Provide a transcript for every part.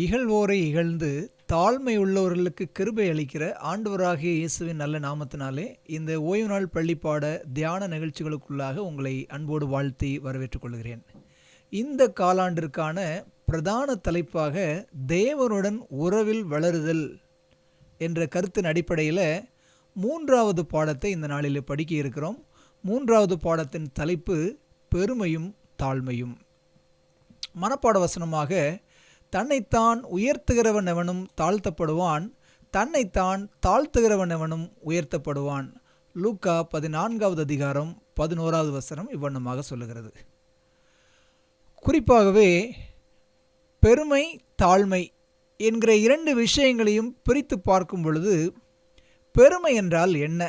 இகழ்வோரை இகழ்ந்து தாழ்மை உள்ளவர்களுக்கு கிருபை அளிக்கிற ஆண்டவராகிய இயேசுவின் நல்ல நாமத்தினாலே இந்த ஓய்வு நாள் பள்ளிப்பாட தியான நிகழ்ச்சிகளுக்குள்ளாக உங்களை அன்போடு வாழ்த்தி வரவேற்றுக் கொள்கிறேன். இந்த காலாண்டிற்கான பிரதான தலைப்பாக தேவனுடன் உறவில் வளருதல் என்ற கருத்தின் அடிப்படையில் 3வது பாடத்தை இந்த நாளில் படிக்க இருக்கிறோம். 3வது பாடத்தின் தலைப்பு பெருமையும் தாழ்மையும். மனப்பாட வசனமாக, தன்னைத்தான் உயர்த்துகிறவன் எவனும் தாழ்த்தப்படுவான், தன்னைத்தான் தாழ்த்துகிறவன் எவனும் உயர்த்தப்படுவான். லூக்கா 14வது அதிகாரம் 11வது வசனம் இவ்வண்ணமாக சொல்லுகிறது. குறிப்பாகவே பெருமை தாழ்மை என்கிற 2 விஷயங்களையும் பிரித்து பார்க்கும் பொழுது, பெருமை என்றால் என்ன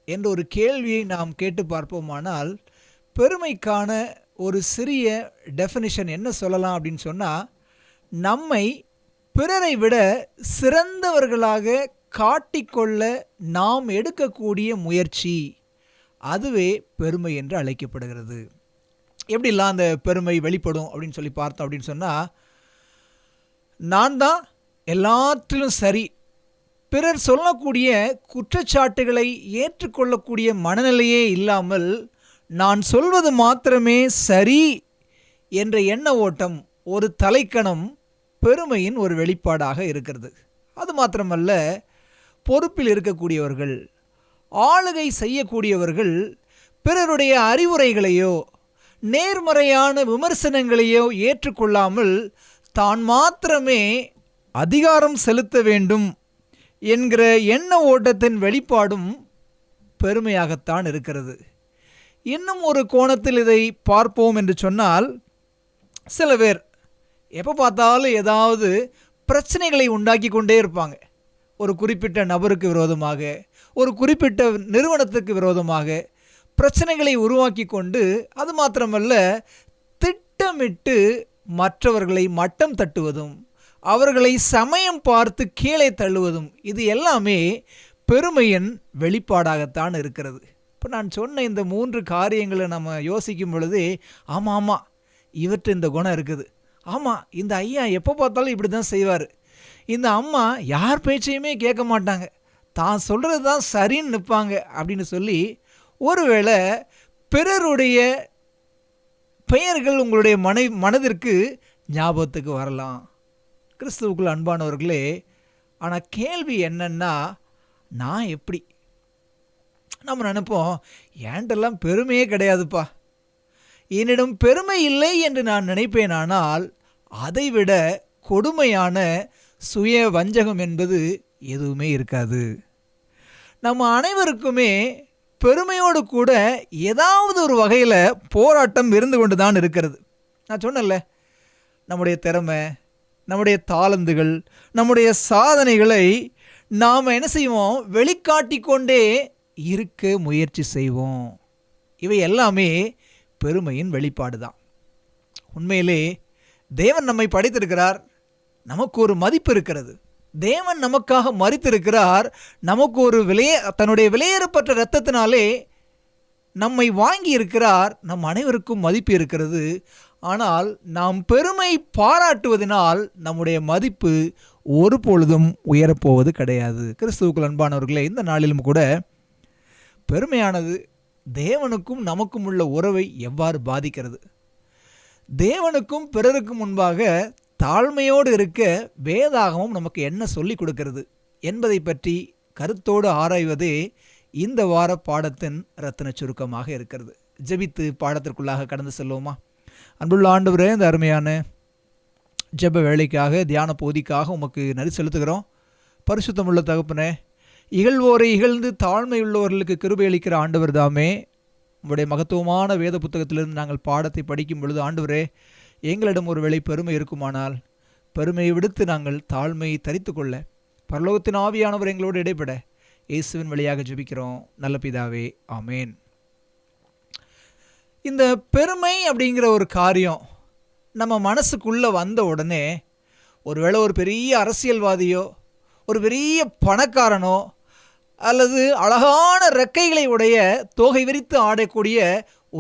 என்ற ஒரு கேள்வியை நாம் கேட்டு பார்ப்போமானால், பெருமைக்கான ஒரு சிறிய டெஃபினிஷன் என்ன சொல்லலாம் அப்படின்னு சொன்னால், நம்மை பிறரை விட சிறந்தவர்களாக காட்டிக்கொள்ள நாம் எடுக்கக்கூடிய முயற்சி, அதுவே பெருமை என்று அழைக்கப்படுகிறது. எப்படிலாம் அந்த பெருமை வெளிப்படும் அப்படின்னு சொல்லி பார்த்தோம் அப்படின்னு சொன்னால், நான் தான் எல்லாத்திலும் சரி, பிறர் சொல்லக்கூடிய குற்றச்சாட்டுகளை ஏற்றுக்கொள்ளக்கூடிய மனநிலையே இல்லாமல் நான் சொல்வது மாத்திரமே சரி என்ற எண்ண ஓட்டம், ஒரு தலைக்கணம் பெருமையின் ஒரு வெளிப்பாடாக இருக்கிறது. அது மாத்திரமல்ல, பொறுப்பில் இருக்கக்கூடியவர்கள், ஆளுகை செய்யக்கூடியவர்கள் பிறருடைய அறிவுரைகளையோ நேர்மறையான விமர்சனங்களையோ ஏற்றுக்கொள்ளாமல் தான் மாத்திரமே அதிகாரம் செலுத்த வேண்டும் என்கிற எண்ண ஓட்டத்தின் வெளிப்பாடும் பெருமையாகத்தான் இருக்கிறது. இன்னும் ஒரு கோணத்தில் இதை பார்ப்போம் என்று சொன்னால், சில பேர் எப்போ பார்த்தாலும் ஏதாவது பிரச்சனைகளை உண்டாக்கி கொண்டே இருப்பாங்க. ஒரு குறிப்பிட்ட நபருக்கு விரோதமாக, ஒரு குறிப்பிட்ட நிறுவனத்துக்கு விரோதமாக பிரச்சனைகளை உருவாக்கி கொண்டு, அது மாத்திரமல்ல, திட்டமிட்டு மற்றவர்களை மட்டம் தட்டுவதும் அவர்களை சமயம் பார்த்து கீழே தள்ளுவதும், இது எல்லாமே பெருமையின் வெளிப்பாடாகத்தான் இருக்கிறது. இப்போ நான் சொன்ன இந்த 3 காரியங்களை நம்ம யோசிக்கும் பொழுது, ஆமாம் இவற்றை இந்த குணம் இருக்குது, ஆமாம் இந்த ஐயா எப்போ பார்த்தாலும் இப்படி தான் செய்வார், இந்த அம்மா யார் பேச்சையுமே கேட்க மாட்டாங்க, தான் சொல்கிறது தான் சரின்னு நிற்பாங்க அப்படின்னு சொல்லி ஒருவேளை பிறருடைய பெயர்கள் உங்களுடைய மனதிற்கு ஞாபகத்துக்கு வரலாம். கிறிஸ்துவுக்குள் அன்பானவர்களே, ஆனால் கேள்வி என்னன்னா, நான் எப்படி? நம்ம நினைப்போம், ஏன்ட்டெல்லாம் பெருமையே கிடையாதுப்பா, என்னிடம் பெருமை இல்லை என்று நான் நினைப்பேனானால், அதைவிட கொடுமையான சுய வஞ்சகம் என்பது எதுவுமே இருக்காது. நம்ம அனைவருக்குமே பெருமையோடு கூட ஏதாவது ஒரு வகையில் போராட்டம் இருந்து கொண்டு தான் இருக்கிறது. நான் சொன்னேன்ல, நம்முடைய திறமை, நம்முடைய தாளந்துகள், நம்முடைய சாதனைகளை நாம் என்ன செய்வோம், வெளிக்காட்டி கொண்டே இருக்க முயற்சி செய்வோம். இவை எல்லாமே பெருமையின் வெளிப்பாடு தான். உண்மையிலே தேவன் நம்மை படைத்திருக்கிறார், நமக்கு ஒரு மதிப்பு இருக்கிறது. தேவன் நமக்காக மரித்திருக்கிறார், நமக்கு ஒரு தன்னுடைய விலையேறப்பட்ட இரத்தத்தினாலே நம்மை வாங்கி இருக்கிறார், நம் அனைவருக்கும் மதிப்பு இருக்கிறது. ஆனால் நாம் பெருமை பாராட்டுவதனால் நம்முடைய மதிப்பு ஒரு பொழுதும் உயரப்போவது கிடையாது. கிறிஸ்துவுக்குள் அன்பானவர்களே, இந்த நாளிலும் கூட பெருமையானது தேவனுக்கும் நமக்கும் உள்ள உறவை எவ்வாறு பாதிக்கிறது, தேவனுக்கும் பிறருக்கும் முன்பாக தாழ்மையோடு இருக்க வேதாகமும் நமக்கு என்ன சொல்லிக் கொடுக்கிறது என்பதை பற்றி கருத்தோடு ஆராய்வதே இந்த வார பாடத்தின் ரத்தின சுருக்கமாக இருக்கிறது. ஜெபித்து பாடத்திற்குள்ளாக கடந்து செல்வோமா? அன்புள்ள ஆண்டவரே, இந்த அருமையான ஜெப வேலைக்காக, தியான பகுதிக்காக உமக்கு நன்றி செலுத்துகிறோம். பரிசுத்தமுள்ள தகப்பனே, இகழ்வோரை இகழ்ந்து தாழ்மை உள்ளவர்களுக்கு கிருபை அளிக்கிற ஆண்டவர் தாமே, உங்களுடைய மகத்துவமான வேத புத்தகத்திலிருந்து நாங்கள் பாடத்தை படிக்கும் பொழுது, ஆண்டவரே, எங்களிடம் ஒரு வேளை பெருமை இருக்குமானால் பெருமையை விடுத்து நாங்கள் தாழ்மையை தரித்து கொள்ள பரலோகத்தின் ஆவியானவர் எங்களோடு இடைப்பட இயேசுவின் வழியாக ஜெபிக்கிறோம் நல்ல பிதாவே, ஆமேன். இந்த பெருமை அப்படிங்கிற ஒரு காரியம் நம்ம மனசுக்குள்ளே வந்த உடனே, ஒருவேளை ஒரு பெரிய அரசியல்வாதியோ, ஒரு பெரிய பணக்காரனோ, அல்லது அழகான ரெக்கைகளை உடைய தோகை விரித்து ஆடக்கூடிய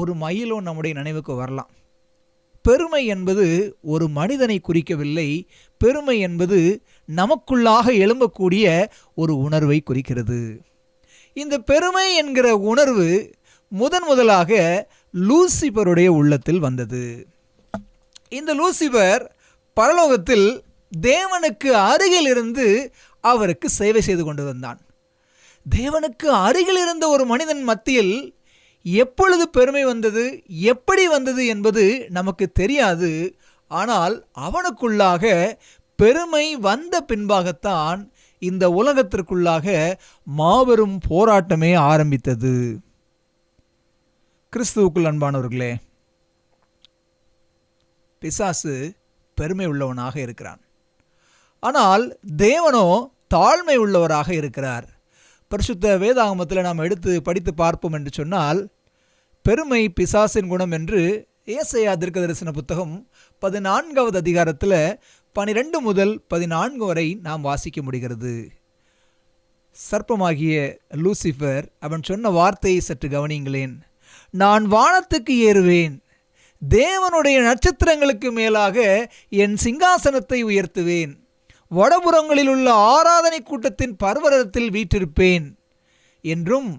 ஒரு மயிலும் நம்முடைய நினைவுக்கு வரலாம். பெருமை என்பது ஒரு மனிதனை குறிக்கவில்லை. பெருமை என்பது நமக்குள்ளாக எழும்பக்கூடிய ஒரு உணர்வை குறிக்கிறது. இந்த பெருமை என்கிற உணர்வு முதலாக லூசிபருடைய உள்ளத்தில் வந்தது. இந்த லூசிபர் பரலோகத்தில் தேவனுக்கு அருகில் இருந்து அவருக்கு சேவை செய்து கொண்டு வந்தான். தேவனுக்கு அருகில் இருந்த ஒரு மனிதன் மத்தியில் எப்பொழுது பெருமை வந்தது, எப்படி வந்தது என்பது நமக்கு தெரியாது. ஆனால் அவனுக்குள்ளாக பெருமை வந்த பின்பாகத்தான் இந்த உலகத்திற்குள்ளாக மாபெரும் போராட்டமே ஆரம்பித்தது. கிறிஸ்துவுக்குள் அன்பானவர்களே, பிசாசு பெருமை உள்ளவனாக இருக்கிறான். ஆனால் தேவனோ தாழ்மை உள்ளவராக இருக்கிறார். பரிசுத்த வேதாகமத்தில் நாம் எடுத்து படித்து பார்ப்போம் என்று சொன்னால், பெருமை பிசாசின் குணம் என்று ஏசாயா தீர்க்கதரிசன புத்தகம் 14வது அதிகாரத்தில் 12 முதல் 14 வரை நாம் வாசிக்க முடிகிறது. சர்ப்பமாகிய லூசிபர் அவன் சொன்ன வார்த்தையை சற்று கவனியுங்களேன். நான் வானத்துக்கு ஏறுவேன், தேவனுடைய நட்சத்திரங்களுக்கு மேலாக என் சிங்காசனத்தை உயர்த்துவேன், வடபுறங்களில் உள்ள ஆராதனை கூட்டத்தின் பர்வதத்தில் வீற்றிருப்பேன் என்றும்,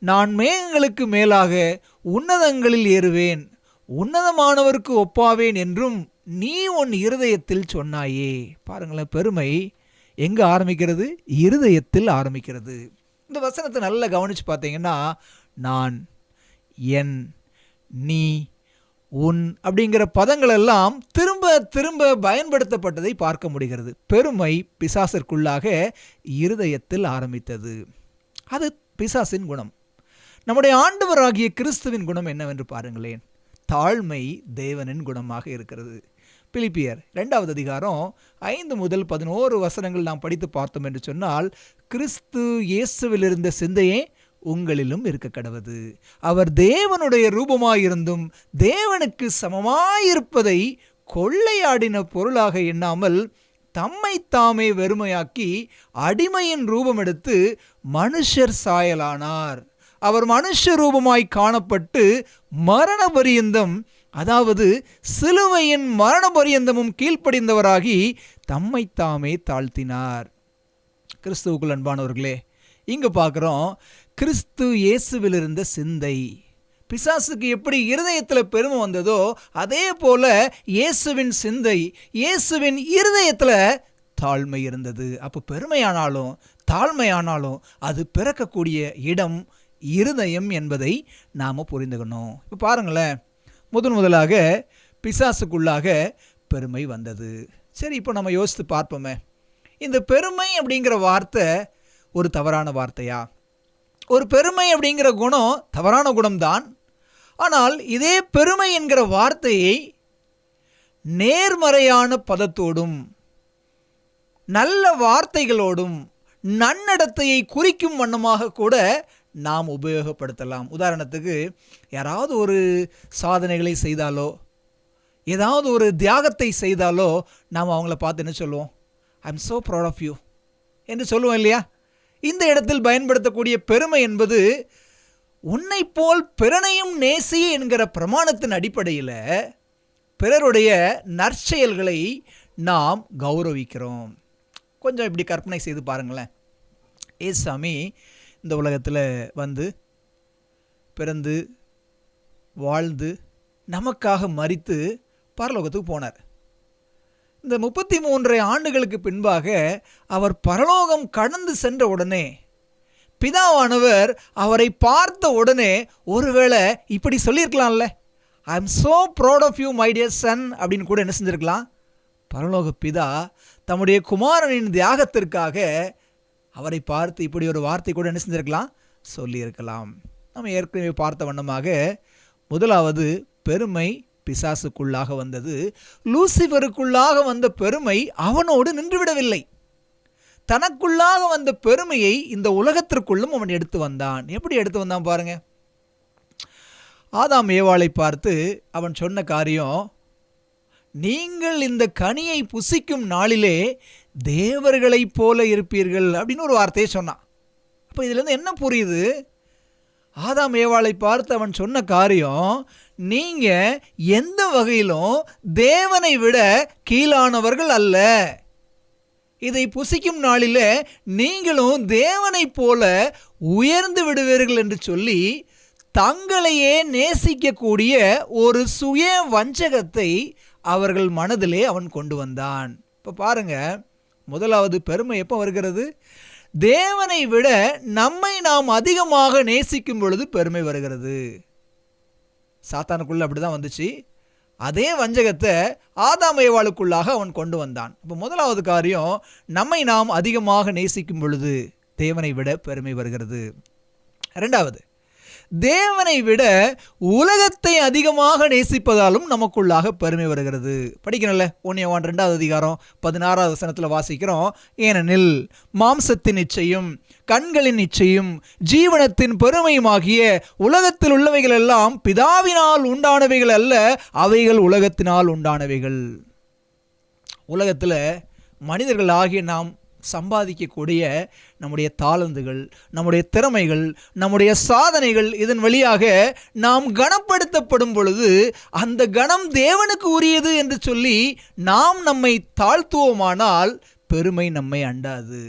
நான் மேகங்களுக்கு மேலாக உன்னதங்களில் ஏறுவேன், உன்னதமானவருக்கு ஒப்பாவேன் என்றும் நீ உன் இருதயத்தில் சொன்னாயே. பாருங்களேன், பெருமை எங்கே ஆரம்பிக்கிறது? இருதயத்தில் ஆரம்பிக்கிறது. இந்த வசனத்தை நல்லா கவனித்து பார்த்தீங்கன்னா, நான், என், நீ, உன் அப்படிங்கிற பதங்கள் எல்லாம் திரும்ப திரும்ப பயன்படுத்தப்பட்டதை பார்க்க முடிகிறது. பெருமை பிசாசிற்குள்ளாக இருதயத்தில் ஆரம்பித்தது. அது பிசாசின் குணம். நம்முடைய ஆண்டவராகிய கிறிஸ்துவின் குணம் என்னவென்று பாருங்களேன். தாழ்மை தேவனின் குணமாக இருக்கிறது. பிலிப்பியர் 2வது அதிகாரம் 5 முதல் 11 வசனங்கள் நாம் படித்து பார்த்தோம் என்று சொன்னால், கிறிஸ்து இயேசுவில் இருந்த சிந்தையே உங்களிலும் இருக்க கடவது. அவர் தேவனுடைய ரூபமாயிருந்தும் தேவனுக்கு சமமாயிருப்பதை கொள்ளையாடின பொருளாக எண்ணாமல் தம்மை தாமே வெறுமையாக்கி அடிமையின் ரூபம் எடுத்து மனுஷர் சாயலானார். அவர் மனுஷ ரூபமாய் காணப்பட்டு மரண பரியந்தம், அதாவது சிலுவையின் மரண பரியந்தமும் கீழ்ப்படிந்தவராகி தம்மை தாமே தாழ்த்தினார். கிறிஸ்துவுக்குள் அன்பானவர்களே, இங்கு பார்க்குறோம் கிறிஸ்து இயேசுவில் இருந்த சிந்தை. பிசாசுக்கு எப்படி இருதயத்தில் பெருமை வந்ததோ அதே போல இயேசுவின் சிந்தை, இயேசுவின் இருதயத்தில் தாழ்மை இருந்தது. அப்போ பெருமையானாலும் தாழ்மையானாலும் அது பிறக்கக்கூடிய இடம் இருதயம் என்பதை நாம் புரிந்துக்கணும். இப்போ பாருங்களேன், முதலாக பிசாசுக்குள்ளாக பெருமை வந்தது. சரி, இப்போ நம்ம யோசித்து பார்ப்போமே, இந்த பெருமை அப்படிங்கிற வார்த்தை ஒரு தவறான வார்த்தையா? ஒரு பெருமை அப்படிங்கிற குணம் தவறான குணம்தான். ஆனால் இதே பெருமை என்கிற வார்த்தையை நேர்மறையான பதத்தோடும் நல்ல வார்த்தைகளோடும் நன்னடத்தையை குறிக்கும் வண்ணமாக கூட நாம் உபயோகப்படுத்தலாம். உதாரணத்துக்கு, யாராவது ஒரு சாதனைகளை செய்தாலோ, ஏதாவது ஒரு தியாகத்தை செய்தாலோ, நாம் அவங்கள பார்த்து என்ன சொல்லுவோம்? I am so proud of you என்று சொல்லுவோம் இல்லையா? இந்த இடத்தில் பயன்படுத்தக்கூடிய பெருமை என்பது உன்னை போல் பிறனையும் நேசி என்கிற பிரமாணத்தின் அடிப்படையில் பிறருடைய நற்செயல்களை நாம் கௌரவிக்கிறோம். கொஞ்சம் இப்படி கற்பனை செய்து பாருங்களேன். ஏசாமி இந்த உலகத்தில் வந்து பிறந்து வாழ்ந்து நமக்காக மரித்து பரலோகத்துக்கு போனார். இந்த 33 ஆண்டுகளுக்கு பின்பாக அவர் பரலோகம் கடந்து சென்ற உடனே பிதாவானவர் அவரை பார்த்த உடனே ஒருவேளை இப்படி சொல்லியிருக்கலாம்ல, I am so proud of you my dear son அப்படின்னு கூட என்ன செஞ்சிருக்கலாம்? பரலோக பிதா தம்முடைய குமாரனின் தியாகத்திற்காக அவரை பார்த்து இப்படி ஒரு வார்த்தை கூட என்ன செஞ்சிருக்கலாம்? சொல்லியிருக்கலாம். நம்ம ஏற்கனவே பார்த்த வண்ணமாக முதலாவது பெருமை பிசாசுக்குள்ளாக வந்தது. லூசிபருக்குள்ளாக வந்த பெருமை அவனோடு நின்றுவிடவில்லை. தனக்குள்ளாக வந்த பெருமையை இந்த உலகத்திற்குள்ளும் அவன் எடுத்து வந்தான். எப்படி எடுத்து வந்தான் பாருங்க. ஆதாம் ஏவாளை பார்த்து அவன் சொன்ன காரியம், நீங்கள் இந்த கனியை புசிக்கும் நாளிலே தேவர்களைப் போல இருப்பீர்கள் அப்படின்னு ஒரு வார்த்தையை சொன்னான். அப்போ இதுலேருந்து என்ன புரியுது? ஆதாம் ஏவாளை பார்த்து அவன் சொன்ன காரியம், நீங்க எந்த வகையிலும் தேவனை விட கீழானவர்கள் அல்ல. இதை புசிக்கும் நாளில் நீங்களும் தேவனைப் போல உயர்ந்து விடுவீர்கள் என்று சொல்லி தங்களையே நேசிக்கக்கூடிய ஒரு சுய வஞ்சகத்தை அவர்கள் மனதிலே அவன் கொண்டு வந்தான். இப்போ பாருங்க, முதலாவது பெருமை எப்போ வருகிறது? தேவனை விட நம்மை நாம் அதிகமாக நேசிக்கும் பொழுது பெருமை வருகிறது. சாத்தானுக்குள்ள அப்படிதான் வந்துச்சு. அதே வஞ்சகத்தை ஆதாம் ஏவாளுக்குள்ளாக அவன் கொண்டு வந்தான். இப்போ முதலாவது காரியம், நம்மை நாம் அதிகமாக நேசிக்கும் பொழுது தேவனை விட பெருமை வருகிறது. இரண்டாவது, தேவனை விட உலகத்தை அதிகமாக நேசிப்பதாலும் நமக்குள்ளாக பெருமை வருகிறது. படிக்கணும்ல, 1 யோவான் 2வது அதிகாரம் 16வது வசனத்தில் வாசிக்கிறோம். ஏனெனில் மாம்சத்தின் இச்சையும் கண்களின் இச்சையும் ஜீவனத்தின் பெருமையுமாகிய உலகத்தில் உள்ளவைகள் எல்லாம் பிதாவினால் உண்டானவைகள் அல்ல, அவைகள் உலகத்தினால் உண்டானவைகள். உலகத்தில் மனிதர்கள் ஆகிய நாம் சம்பாதிக்கக்கூடிய நம்முடைய தாளந்துகள், நம்முடைய திறமைகள், நம்முடைய சாதனைகள், இதன் வழியாக நாம் கனப்படுத்தப்படும் பொழுது அந்த கனம் தேவனுக்கு உரியது என்று சொல்லி நாம் நம்மை தாழ்த்துவோமானால் பெருமை நம்மை அண்டாது.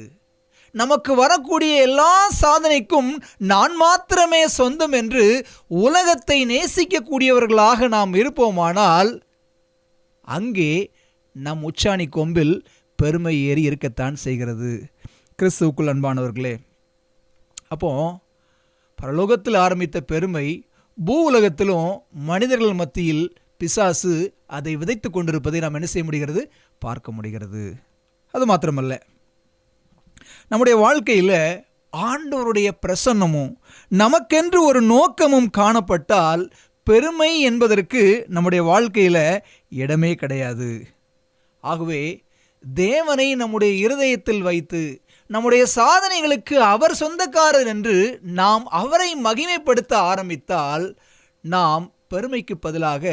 நமக்கு வரக்கூடிய எல்லா சாதனைக்கும் நான் மாத்திரமே சொந்தம் என்று உலகத்தை நேசிக்கக்கூடியவர்களாக நாம் இருப்போமானால் அங்கே நம் உச்சாணி கொம்பில் பெருமை ஏறி இருக்கத்தான் செய்கிறது. கிறிஸ்துவுக்குள் அன்பானவர்களே, அப்போ பரலோகத்தில் ஆரம்பித்த பெருமை பூ உலகத்திலும் மனிதர்கள் மத்தியில் பிசாசு அதை விதைத்து கொண்டிருப்பதை நாம் என்ன செய்ய முடிகிறது? பார்க்க முடிகிறது. அது மாத்திரமல்ல, நம்முடைய வாழ்க்கையில் ஆண்டவருடைய பிரசன்னமும் நமக்கென்று ஒரு நோக்கமும் காணப்பட்டால் பெருமை என்பதற்கு நம்முடைய வாழ்க்கையில் இடமே கிடையாது. ஆகவே தேவனை நம்முடைய இருதயத்தில் வைத்து நம்முடைய சாதனைகளுக்கு அவர் சொந்தக்காரர் என்று நாம் அவரை மகிமைப்படுத்த ஆரம்பித்தால் நாம் பெருமைக்கு பதிலாக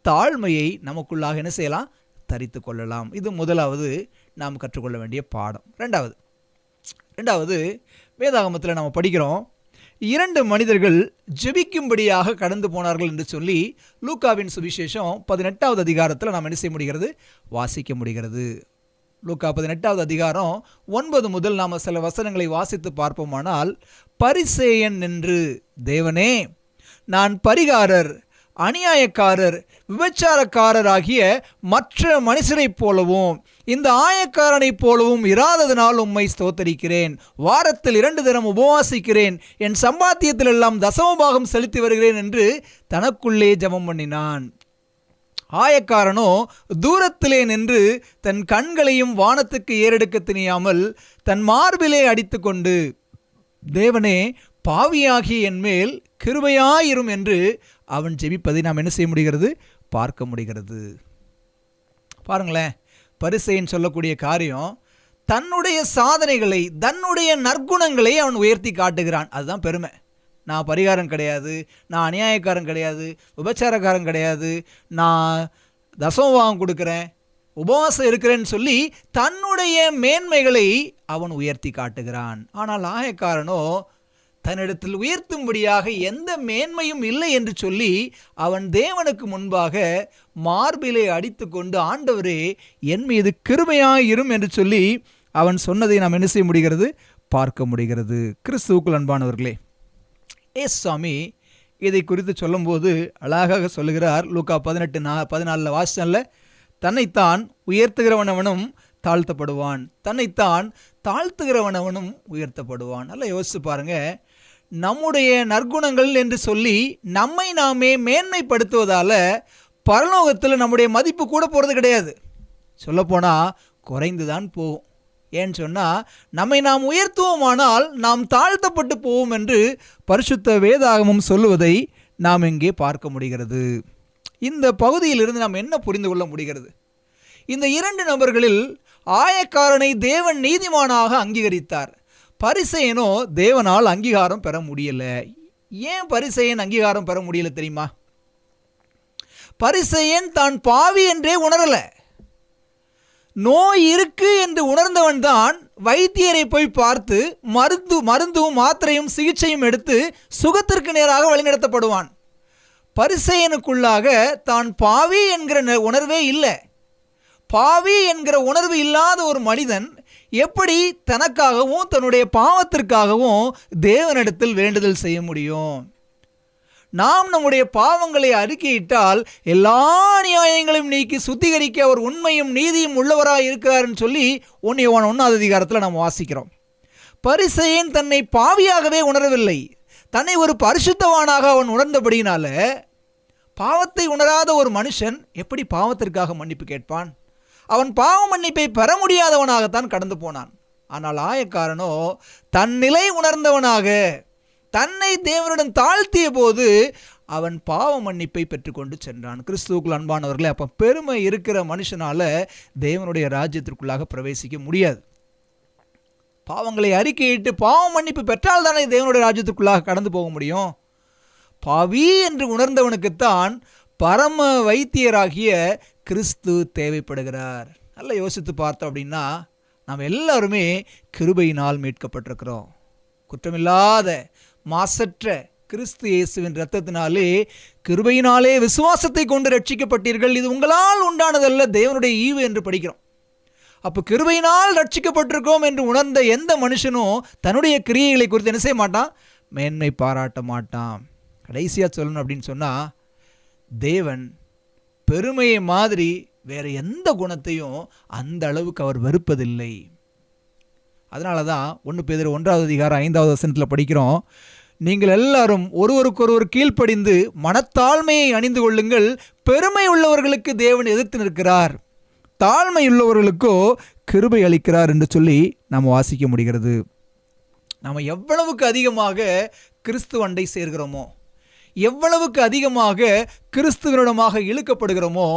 தாழ்மையை நமக்குள்ளாக என்ன செய்யலாம்? தரித்து கொள்ளலாம். இது முதலாவது நாம் கற்றுக்கொள்ள வேண்டிய பாடம். ரெண்டாவது வேதாகமத்தில் நாம் படிக்கிறோம், 2 மனிதர்கள் ஜெபிக்கும்படியாக கடந்து போனார்கள் என்று சொல்லி லூக்காவின் சுவிசேஷம் 18வது அதிகாரத்தில் நாம் என்ன செய்ய முடிகிறது? வாசிக்க முடிகிறது. லூக்கா 18வது அதிகாரம் 9 முதல் நாம் சில வசனங்களை வாசித்து பார்ப்போமானால், பரிசேயன் நின்று, தேவனே, நான் பரிகாரர், அநியாயக்காரர், விபச்சாரக்காரர் ஆகிய மற்ற மனுஷரைப் போலவும் இந்த ஆயக்காரனைப் போலவும் இராததனால் உம்மை ஸ்தோத்தரிக்கிறேன். வாரத்தில் 2 தினம் உபவாசிக்கிறேன். என் சம்பாத்தியத்தில் எல்லாம் தசமபாகம் செலுத்தி வருகிறேன் என்று தனக்குள்ளே ஜெபம் பண்ணினான். ஆயக்காரனோ தூரத்திலே நின்று தன் கண்களையும் வானத்துக்கு ஏறெடுக்க திணியாமல் தன் மார்பிலே அடித்து கொண்டு, தேவனே, பாவியாகி என் மேல் கிருபையாயிரும் என்று அவன் ஜெபிப்பதை நாம் என்ன செய்ய முடிகிறது? பார்க்க முடிகிறது. பாருங்களேன், பரிசேயன் சொல்லக்கூடிய காரியம், தன்னுடைய சாதனைகளை, தன்னுடைய நற்குணங்களை அவன் உயர்த்தி காட்டுகிறான். அதுதான் பெருமை. நான் பரிகாரம் கிடையாது, நான் அநியாயக்காரன் கிடையாது, விபச்சாரக்காரன் கிடையாது, நான் தசமபாகம் கொடுக்குறேன், உபவாசம் இருக்கிறேன்னு சொல்லி தன்னுடைய மேன்மைகளை அவன் உயர்த்தி காட்டுகிறான். ஆனால் ஆயக்காரனோ தன்னிடத்தில் உயர்த்தும்படியாக எந்த மேன்மையும் இல்லை என்று சொல்லி அவன் தேவனுக்கு முன்பாக மார்பிலே அடித்து கொண்டு, ஆண்டவரே, என் மீது கிருபையாயிரும் என்று சொல்லி அவன் சொன்னதை நாம் என்ன செய்ய முடிகிறது? பார்க்க முடிகிறது. கிறிஸ்துவுக்குள் அன்பானவர்களே, ஏசுசாமி இதை குறித்து சொல்லும்போது அழகாக சொல்லுகிறார். லூக்கா 18:14 வாசல்ல, தன்னைத்தான் உயர்த்துகிறவனவனும் தாழ்த்தப்படுவான், தன்னைத்தான் தாழ்த்துகிறவனவனும் உயர்த்தப்படுவான். நல்லா யோசிச்சு பாருங்க, நம்முடைய நற்குணங்கள் என்று சொல்லி நம்மை நாமே மேன்மைப்படுத்துவதால் பரலோகத்தில் நம்முடைய மதிப்பு கூட போகிறது கிடையாது. சொல்லப்போனால் குறைந்து தான் போகும். ஏன்னு சொன்னால், நம்மை நாம் உயர்த்துவோமானால் நாம் தாழ்த்தப்பட்டு போவோம் என்று பரிசுத்த வேதாகமம் சொல்லுவதை நாம் இங்கே பார்க்க முடிகிறது. இந்த பகுதியிலிருந்து நாம் என்ன புரிந்து கொள்ள முடிகிறது? இந்த 2 நபர்களில் ஆயக்காரனை தேவன் நீதிமானாக அங்கீகரித்தார். பரிசேயனோ தேவனால் அங்கீகாரம் பெற முடியல. ஏன் பரிசேயன் அங்கீகாரம் பெற முடியல தெரியுமா? பரிசேயன் தான் பாவி என்றே உணரல. நோய் இருக்கு என்று உணர்ந்தவன் தான் வைத்தியரை போய் பார்த்து மருந்தும் மாத்திரையும் சிகிச்சையும் எடுத்து சுகத்திற்கு நேராக வழிநடத்தப்படுவான். பரிசேயனுக்குள்ளாக தான் பாவி என்கிற உணர்வே இல்லை. பாவி என்கிற உணர்வு இல்லாத ஒரு மனிதன் எப்படி தனக்காகவும் தன்னுடைய பாவத்திற்காகவும் தேவனிடத்தில் வேண்டுதல் செய்ய முடியும்? நாம் நம்முடைய பாவங்களை அறிக்கையிட்டால் எல்லா நியாயங்களையும் நீக்கி சுத்திகரிக்க அவர் உண்மையும் நீதியும் உள்ளவராக இருக்கிறார்னு சொல்லி 1 யோவான் 1 அதிகாரத்தில் நாம் வாசிக்கிறோம். பரிசேயன் தன்னை பாவியாகவே உணரவில்லை. தன்னை ஒரு பரிசுத்தவானாக அவன் உணர்ந்தபடியினால, பாவத்தை உணராத ஒரு மனுஷன் எப்படி பாவத்திற்காக மன்னிப்பு கேட்பான்? அவன் பாவ மன்னிப்பை பெற முடியாதவனாகத்தான் கடந்து போனான். ஆனால் ஆயக்காரனோ தன் நிலை உணர்ந்தவனாக தன்னை தேவனிடம் தாழ்த்திய போது அவன் பாவ மன்னிப்பை பெற்றுக்கொண்டு சென்றான். கிறிஸ்துவுக்குள் அன்பானவர்களே, அப்போ பெருமை இருக்கிற மனுஷனால தேவனுடைய ராஜ்யத்திற்குள்ளாக பிரவேசிக்க முடியாது. பாவங்களை அறிக்கையிட்டு பாவ மன்னிப்பு பெற்றால் தானே தேவனுடைய ராஜ்யத்திற்குள்ளாக கடந்து போக முடியும். பாவி என்று உணர்ந்தவனுக்குத்தான் பரம வைத்தியராகிய கிறிஸ்து தேவைப்படுகிறார். நல்லா யோசித்து பார்த்தோம் அப்படின்னா, நாம் எல்லாருமே கிருபையினால் மீட்கப்பட்டிருக்கிறோம். குற்றமில்லாத மாசற்ற கிறிஸ்து இயேசுவின் இரத்தத்தினாலே, கிருபையினாலே விசுவாசத்தை கொண்டு ரட்சிக்கப்பட்டீர்கள், இது உங்களால் உண்டானதல்ல, தேவனுடைய ஈவு என்று படிக்கிறோம். அப்போ கிருபையினால் ரட்சிக்கப்பட்டிருக்கோம் என்று உணர்ந்த எந்த மனுஷனும் தன்னுடைய கிரியைகளை குறித்து என்ன செய்ய மாட்டான்? மேன்மை பாராட்ட மாட்டான். கடைசியாக சொல்லணும் அப்படின்னு சொன்னால், தேவன் பெருமையை மாதிரி வேற எந்த குணத்தையும் அந்த அளவுக்கு அவர் வெறுப்பதில்லை. அதனால தான் 1 பேதுரு 1 அதிகாரம் 5வது வசனத்தில் படிக்கிறோம், நீங்கள் எல்லாரும் ஒருவருக்கொருவர் கீழ்ப்படிந்து மனத்தாழ்மையை அணிந்து கொள்ளுங்கள், பெருமை உள்ளவர்களுக்கு தேவன் எதிர்த்து நிற்கிறார், தாழ்மை உள்ளவர்களுக்கோ கிருபை அளிக்கிறார் என்று சொல்லி நாம் வாசிக்க முடிகிறது. நாம் எவ்வளவுக்கு அதிகமாக கிறிஸ்து அண்டை சேர்கிறோமோ, எவ்வளவுக்கு அதிகமாக கிறிஸ்துவனிடமாக இழுக்கப்படுகிறோமோ,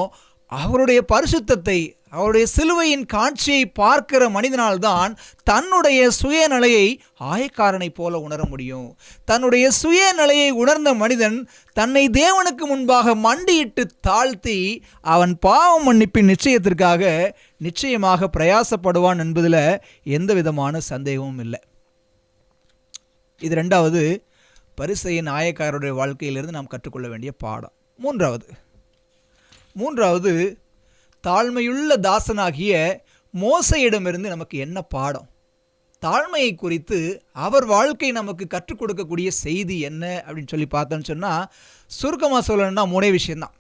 அவருடைய பரிசுத்தத்தை, அவருடைய சிலுவையின் காட்சியை பார்க்கிற மனிதனால்தான் தன்னுடைய சுயநிலையை ஆயக்காரனை போல உணர முடியும். தன்னுடைய சுயநிலையை உணர்ந்த மனிதன் தன்னை தேவனுக்கு முன்பாக மண்டியிட்டு தாழ்த்தி அவன் பாவ மன்னிப்பின் நிச்சயத்திற்காக நிச்சயமாக பிரயாசப்படுவான் என்பதில் எந்த விதமான சந்தேகமும் இல்லை. இது 2வது பரிசேயன் ஆயக்காரருடைய வாழ்க்கையிலிருந்து நாம் கற்றுக்கொள்ள வேண்டிய பாடம். 3வது தாழ்மையுள்ள தாசனாகிய மோசேயிடமிருந்து நமக்கு என்ன பாடம்? தாழ்மையை குறித்து அவர் வாழ்க்கை நமக்கு கற்றுக் கொடுக்கக்கூடிய செய்தி என்ன அப்படின்னு சொல்லி பார்த்தோன்னு சொன்னால், சுருக்கமாக சொல்லணும்னா 3 விஷயம்தான்.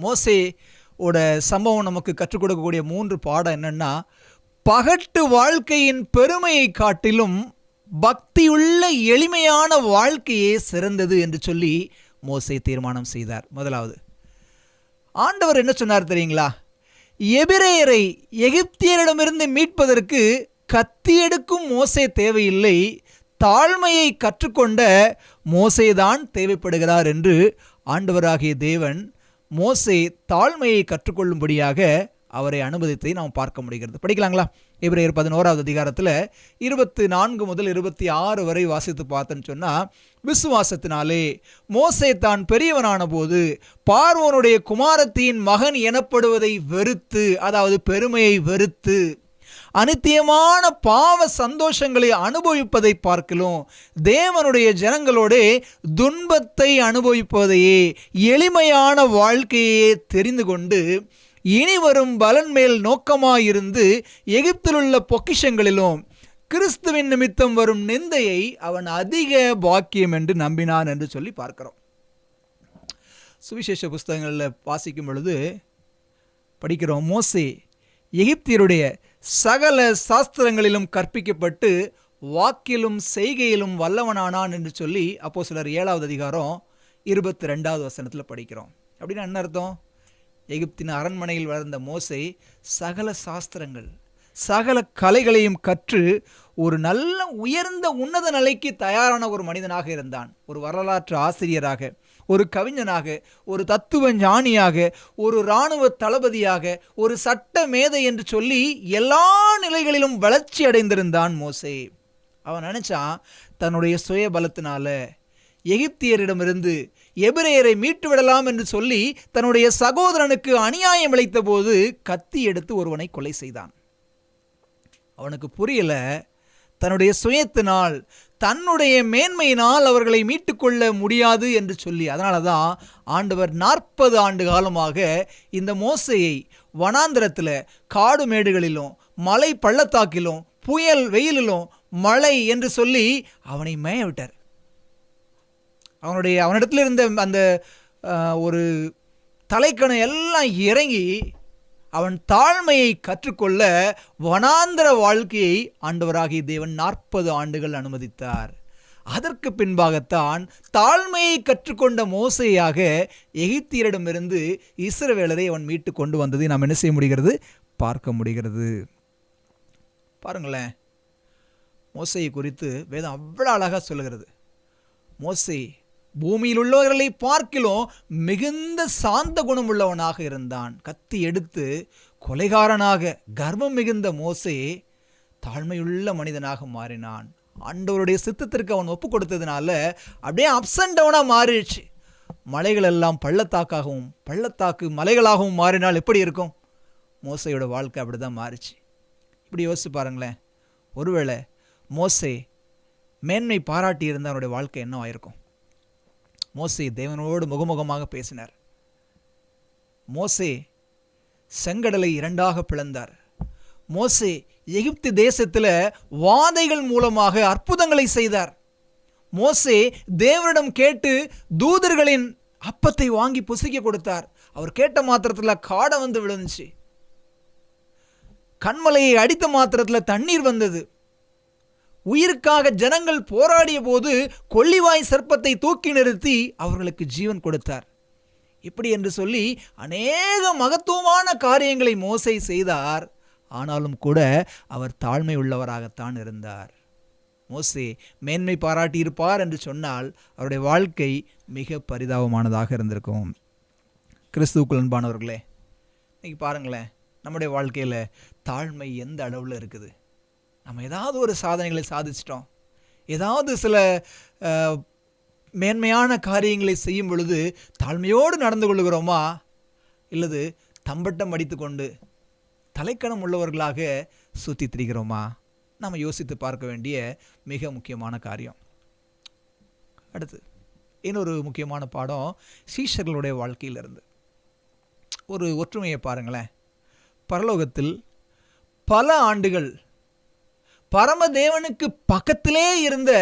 மோசேயோட சம்பவம் நமக்கு கற்றுக் கொடுக்கக்கூடிய 3 பாடம் என்னென்னா, பகட்டு வாழ்க்கையின் பெருமையை காட்டிலும் பக்தியுள்ள எளிமையான வாழ்க்கையே சிறந்தது என்று சொல்லி மோசே தீர்மானம் செய்தார். முதலாவது, ஆண்டவர் என்ன சொன்னார் தெரியுங்களா? எபிரேயரை எகிப்தியரிடமிருந்து மீட்பதற்கு கத்தி எடுக்கும் மோசே தேவையில்லை, தாழ்மையை கற்றுக்கொண்ட மோசேதான் தேவைப்படுகிறார் என்று ஆண்டவராகிய தேவன் மோசே தாழ்மையை கற்றுக்கொள்ளும்படியாக அவரை அனுமதித்தை நாம் பார்க்க முடிகிறது. படிக்கலாங்களா? எபிரேயர் 11வது அதிகாரத்தில் 24 முதல் 26 வரை வாசித்து பார்த்தேன்னு சொன்னால், விசுவாசத்தினாலே மோசே தான் பெரியவனான போது பார்வோனுடைய குமாரத்தின் மகன் எனப்படுவதை வெறுத்து, அதாவது பெருமையை வெறுத்து, அநித்தியமான பாவ சந்தோஷங்களை அனுபவிப்பதை பார்க்கலாம் தேவனுடைய ஜனங்களோட துன்பத்தை அனுபவிப்பதையே எளிமையான வாழ்க்கையே தெரிந்து கொண்டு இனி வரும் பலன் மேல் நோக்கமாயிருந்து எகிப்திலுள்ள பொக்கிஷங்களிலும் கிறிஸ்துவின் நிமித்தம் வரும் நிந்தையை அவன் அதிக பாக்கியம் என்று நம்பினான் என்று சொல்லி பார்க்கிறோம். சுவிசேஷ புஸ்தகங்களில் வாசிக்கும் பொழுது படிக்கிறோம், மோசே எகிப்தியருடைய சகல சாஸ்திரங்களிலும் கற்பிக்கப்பட்டு வாக்கிலும் செய்கையிலும் வல்லவனானான் என்று சொல்லி அப்போஸ்தலர் 7வது அதிகாரம் 22வது வசனத்தில் படிக்கிறோம். அப்படின்னா என்ன அர்த்தம்? எகிப்தின் அரண்மனையில் வளர்ந்த மோசே சகல சாஸ்திரங்கள், சகல கலைகளையும் கற்று ஒரு நல்ல உயர்ந்த உன்னத நிலைக்கு தயாரான ஒரு மனிதனாக இருந்தான். ஒரு வரலாற்று ஆசிரியராக, ஒரு கவிஞனாக, ஒரு தத்துவ ஞானியாக, ஒரு இராணுவ தளபதியாக, ஒரு சட்ட மேதை என்று சொல்லி எல்லா நிலைகளிலும் வளர்ச்சி அடைந்திருந்தான் மோசே. அவன் நினைச்சான் தன்னுடைய சுய பலத்தினால எகிப்தியரிடமிருந்து எபிரேயரை மீட்டு விடலாம் என்று சொல்லி தன்னுடைய சகோதரனுக்கு அநியாயம் இழைத்த போது கத்தி எடுத்து ஒருவனை கொலை செய்தான். அவனுக்கு புரியல, தன்னுடைய சுயத்தினால் தன்னுடைய மேன்மையினால் அவர்களை மீட்டுக்கொள்ள முடியாது என்று சொல்லி, அதனால தான் ஆண்டவர் 40 ஆண்டு காலமாக இந்த மோசேயை வனாந்திரத்தில் காடு மேடுகளிலும் மலை பள்ளத்தாக்கிலும் புயல் வெயிலிலும் மழை என்று சொல்லி அவனை மேய விட்டார். அவனிடத்தில் இருந்த அந்த ஒரு தலைக்கணம் எல்லாம் இறங்கி அவன் தாழ்மையை கற்றுக்கொள்ள வனாந்திர வாழ்க்கையை ஆண்டவராகிய தேவன் 40 ஆண்டுகள் அனுமதித்தார். அதற்கு பின்பாகத்தான் தாழ்மையை கற்றுக்கொண்ட மோசேயாக எகிப்தியரிடமிருந்து இஸ்ரவேலரை அவன் மீட்டு கொண்டு வந்ததை நாம் என்ன செய்ய முடிகிறது? பார்க்க முடிகிறது. பாருங்களேன், மோசேயை குறித்து வேதம் அவ்வளோ அழகாக சொல்லுகிறது. மோசே பூமியில் உள்ளவர்களை பார்க்கிலும் மிகுந்த சாந்த குணம் உள்ளவனாக இருந்தான். கத்தி எடுத்து கொலைகாரனாக கர்வம் மிகுந்த மோசே தாழ்மையுள்ள மனிதனாக மாறினான். ஆண்டவருடைய சித்தத்திற்கு அவன் ஒப்பு கொடுத்ததுனால அப்படியே அப்ஸ் அண்ட் டவுனாக மாறிடுச்சு. மலைகள் எல்லாம் பள்ளத்தாக்காகவும் பள்ளத்தாக்கு மலைகளாகவும் மாறினால் எப்படி இருக்கும்? மோசையோட வாழ்க்கை அப்படி தான் மாறிச்சு. இப்படி யோசிச்சு பாருங்களேன், ஒருவேளை மோசே மேன்மை பாராட்டி இருந்தால் அவனுடைய வாழ்க்கை என்னவாயிருக்கும்? மோசே தேவனோடு முகமுகமாக பேசினார். மோசே செங்கடலை 2ஆக பிளந்தார். மோசே எகிப்து தேசத்தில் வாதைகள் மூலமாக அற்புதங்களை செய்தார். மோசே தேவனிடம் கேட்டு தூதர்களின் அப்பத்தை வாங்கி புசிக்க கொடுத்தார். அவர் கேட்ட மாத்திரத்தில் காடை வந்து விழுந்துச்சு. கண்மலையை அடித்த மாத்திரத்தில் தண்ணீர் வந்தது. உயிருக்காக ஜனங்கள் போராடிய போது கொள்ளிவாய் சர்ப்பத்தை தூக்கி நிறுத்தி அவர்களுக்கு ஜீவன் கொடுத்தார். இப்படி என்று சொல்லி அநேக மகத்துவமான காரியங்களை மோசே செய்தார். ஆனாலும் கூட அவர் தாழ்மை உள்ளவராகத்தான் இருந்தார். மோசே மேன்மை பாராட்டியிருப்பார் என்று சொன்னால் அவருடைய வாழ்க்கை மிக பரிதாபமானதாக இருந்திருக்கும். கிறிஸ்துவுக்குள் அன்பானவர்களே, இன்னைக்கு பாருங்களேன், நம்முடைய வாழ்க்கையில் தாழ்மை எந்த அளவில் இருக்குது? நம்ம ஏதாவது ஒரு சாதனைகளை சாதிச்சிட்டோம், ஏதாவது சில மேன்மையான காரியங்களை செய்யும் பொழுது தாழ்மையோடு நடந்து கொள்கிறோமா, இல்லது தம்பட்டம் அடித்து கொண்டு தலைக்கணம் உள்ளவர்களாக சுற்றி திரிகிறோமா? நாம் யோசித்து பார்க்க வேண்டிய மிக முக்கியமான காரியம். அடுத்து இன்னொரு முக்கியமான பாடம் சீஷர்களுடைய வாழ்க்கையிலிருந்து ஒரு ஒற்றுமையை பாருங்களேன். பரலோகத்தில் பல ஆண்டுகள் பரமதேவனுக்கு பக்கத்திலே இருந்த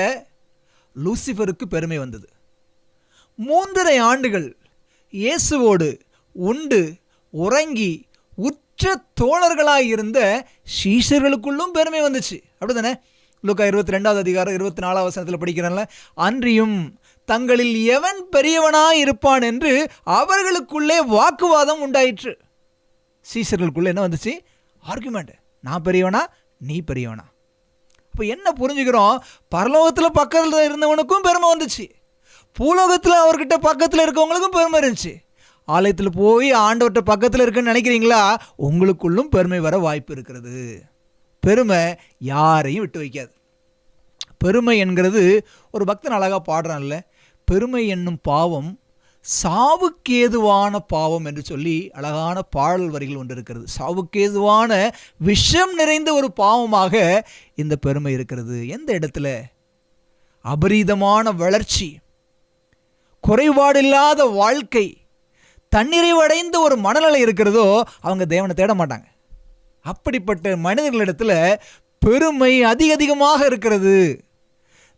லூசிஃபருக்கு பெருமை வந்தது. 3.5 ஆண்டுகள் இயேசுவோடு உண்டு உறங்கி உற்ற தோழர்களாய் இருந்த சீஷர்களுக்குள்ளும் பெருமை வந்துச்சு. அப்படிதானே? லூக்கா 22 அதிகாரம் 24 வசனத்தில் படிக்கிறேன்ல, அன்றியும் தங்களில் எவன் பெரியவனாய் இருப்பான் என்று அவர்களுக்குள்ளே வாக்குவாதம் உண்டாயிற்று. சீஷர்களுக்குள்ளே என்ன வந்துச்சு? ஆர்குமெண்ட். நான் பெரியவனா, நீ பெரியவனா? இப்போ என்ன புரிஞ்சுக்கிறோம்? பரலோகத்தில் பக்கத்தில் இருந்தவனுக்கும் பெருமை வந்துச்சு, பூலோகத்தில் அவர்கிட்ட பக்கத்தில் இருக்கவங்களுக்கும் பெருமை இருந்துச்சு. ஆலயத்தில் போய் ஆண்டவர்கிட்ட பக்கத்தில் இருக்குன்னு நினைக்கிறீங்களா? உங்களுக்குள்ளும் பெருமை வர வாய்ப்பு இருக்கிறது. பெருமை யாரையும் விட்டு வைக்காது. பெருமை என்கிறது ஒரு பக்தன் அழகாக பாடுறான்ல, பெருமை என்னும் பாவம் சாவுக்கேதுவான பாவம் என்று சொல்லி அழகான பாடல் வரிகள் ஒன்று இருக்கிறது. சாவுக்கேதுவான விஷம் நிறைந்த ஒரு பாவமாக இந்த பெருமை இருக்கிறது. எந்த இடத்துல அபரீதமான வளர்ச்சி, குறைபாடில்லாத வாழ்க்கை, தன்னிறைவடைந்த ஒரு மனநிலை இருக்கிறதோ அவங்க தேவனை தேட மாட்டாங்க. அப்படிப்பட்ட மனிதர்களிடத்தில் பெருமை அதிகமாக இருக்கிறது.